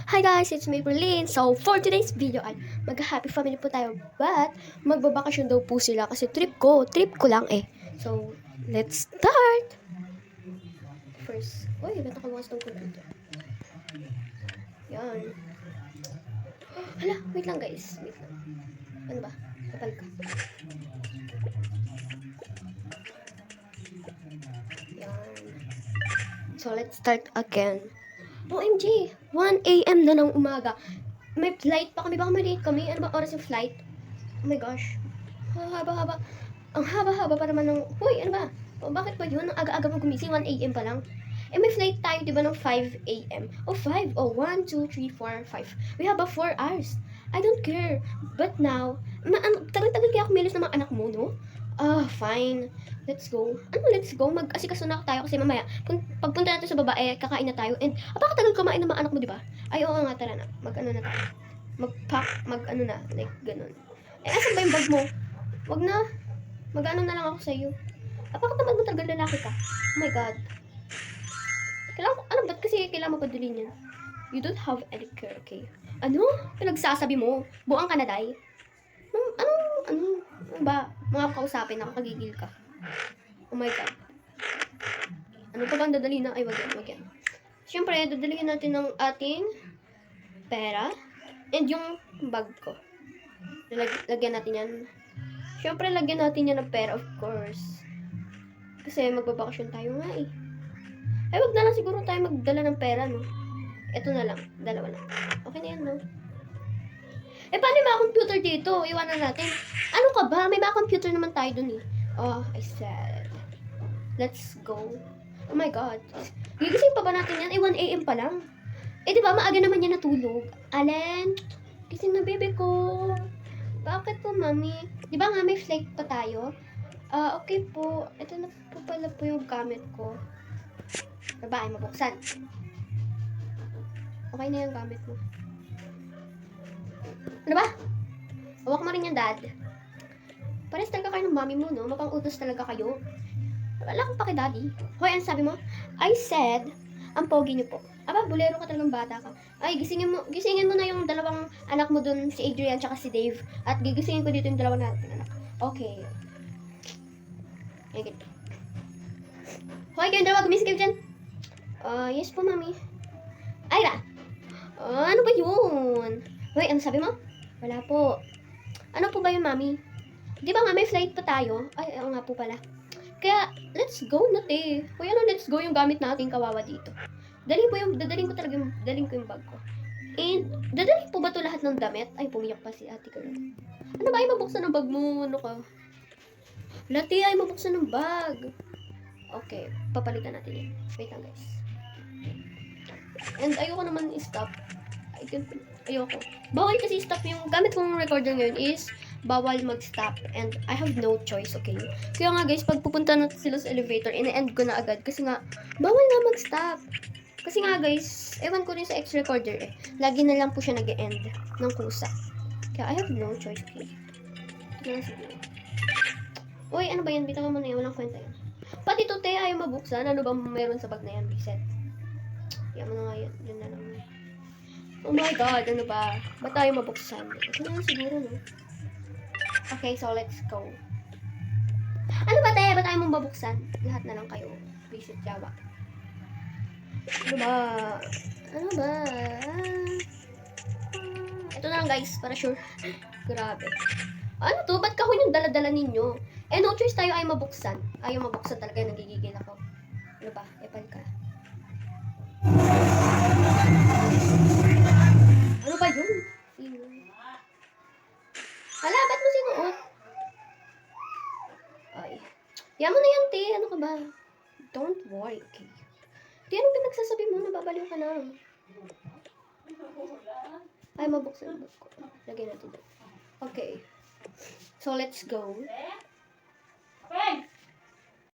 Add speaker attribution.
Speaker 1: Hi guys, it's me Berlin. So for today's video ay mag-happy family po tayo. But magbabakasyon daw po sila kasi trip ko lang eh. So let's start. First, ba't nakabukas tong computer? Yan. Hala, wait lang guys. Wait lang. Ano ba? Kapal ka. Yan. So let's start again. OMG! 1 AM na ng umaga. May flight pa kami. Baka maliit kami. Ano ba oras yung flight? Oh my gosh. Haba-haba. Ang haba-haba pa naman ng... Hoy, ano ba? O, bakit ba yun? Ang aga-aga mo gumising. 1 AM pa lang. Eh, may flight tayo, di ba, ng 5 AM? Oh, 5. Oh, 1, 2, 3, 4, 5. We have a 4 hours. I don't care. But now, tagal-tagal kaya kumilos ng mga anak mo, no? Fine. Let's go. Ano, let's go? Mag-asikaso na tayo kasi mamaya, pagpunta natin sa babae, kakain na tayo. And, apakatagal kumain ng mga anak mo, di ba? Ay, oo nga, tara na. Mag-ano na tayo. Mag-pack, mag-ano na. Like, ganun. Eh, asan ba yung bag mo? Wag na. Mag-ano na lang ako sa iyo. Apakatamad mo talaga lalaki ka. Oh my God. Ba't kasi kailangan mo padulin yan? You don't have any care, okay? Ano? Pinagsasabi mo? Buang ka na, day? Ano ba? Mga kausapin, nakakagigil ka. Oh my God. Ano pa ba ang dadalhin na? Ay, wag yan. Siyempre, dadalhin natin ng ating pera and yung bag ko. Lagyan natin yan. Siyempre, lagyan natin yan ng pera, of course. Kasi magbabakasyon tayo nga eh. Ay, wag na lang siguro tayo magdala ng pera, no? Ito na lang. Dalawa lang. Okay na yan, no? Eh, paano yung mga computer dito? Iwanan natin. Ano ka ba? May mga computer naman tayo dun eh. Oh, I said. Let's go. Oh my God. Gigising pa ba natin yan? Eh, 1 AM pa lang. Eh, di ba? Maaga naman yan natulog. Allen, gising na bebe ko. Bakit po, mami? Di ba nga may flight pa tayo? Okay po. Ito na po pala po yung gamit ko. Babae, mabuksan. Okay na yung gamit mo. Ano ba? Hawak mo rin yung dad. Pares talaga kayo ng mami mo, no? Mapang-utos talaga kayo. Wala akong paki, daddy. Hoy, ano sabi mo? I said, ang pogi niyo po. Aba, bulero ka talagang bata ka. Ay, gisingin mo na yung dalawang anak mo dun, si Adrian tsaka si Dave. At gigisingin ko dito yung dalawang natin anak. Okay. Ayan, ganito. Hoy, kayong dalawa, gumising kayo dyan. Yes po, mami. Ay, ano ba yun? Hoy, ano sabi mo? Wala po. Ano po ba yun, mami? Di ba nga may flight pa tayo? Ay, oo nga po pala. Kaya, let's go na te. Hoy, let's go yung gamit natin kawawa dito. Dadalhin ko yung bag ko. And, dadalhin po ba to lahat ng damit? Ay, pumiyak pa si ate ko. Ano ba, ay mabuksan ng bag mo? Ano ka? Lati, ay mabuksan ng bag. Okay, papalitan natin yan. Wait lang, guys. And ayoko naman i-stop. Ayoko. Bawal kasi stop yung gamit kong recorder ngayon is bawal mag-stop and I have no choice, okay? Kaya nga guys, pag pupunta na sila sa elevator, ina-end ko na agad kasi nga, bawal nga mag-stop. Kasi nga guys, ewan ko rin sa ex-recorder eh. Lagi na lang po siya nag-e-end ng kusa. Kaya I have no choice, okay? Ito lang siguro. Uy, ano ba yan? Bitawan mo na yan. Walang kwenta yan. Pati ito, te, ayaw mabuksan. Ano ba meron sa bag na yan? Reset. Kaya mo na nga yan. Yan na lang. Oh my God, ano ba? Ba't tayo mabuksan? Ito na lang siguro, no? Okay, so let's go. Ano ba, te? Ba't tayo mong babuksan? Lahat na lang kayo. Visit Java. Ano ba? Ito na lang, guys. Para sure. Grabe. Ano to? Ba't kahon yung dala-dala ninyo? Eh, no choice tayo ay mabuksan. Ayaw mabuksan talaga. Nagigigil ako. Ano ba? Epal ka. Ano ba yun? Hala, ba't mo sinuot? Ay. Yan mo na yan, te. Ano ka ba? Don't worry, okay? Te, anong pinagsasabi mo? Nababaliw ka na. Ay, mabuksan ko. Lagyan natin doon. Okay. So, let's go.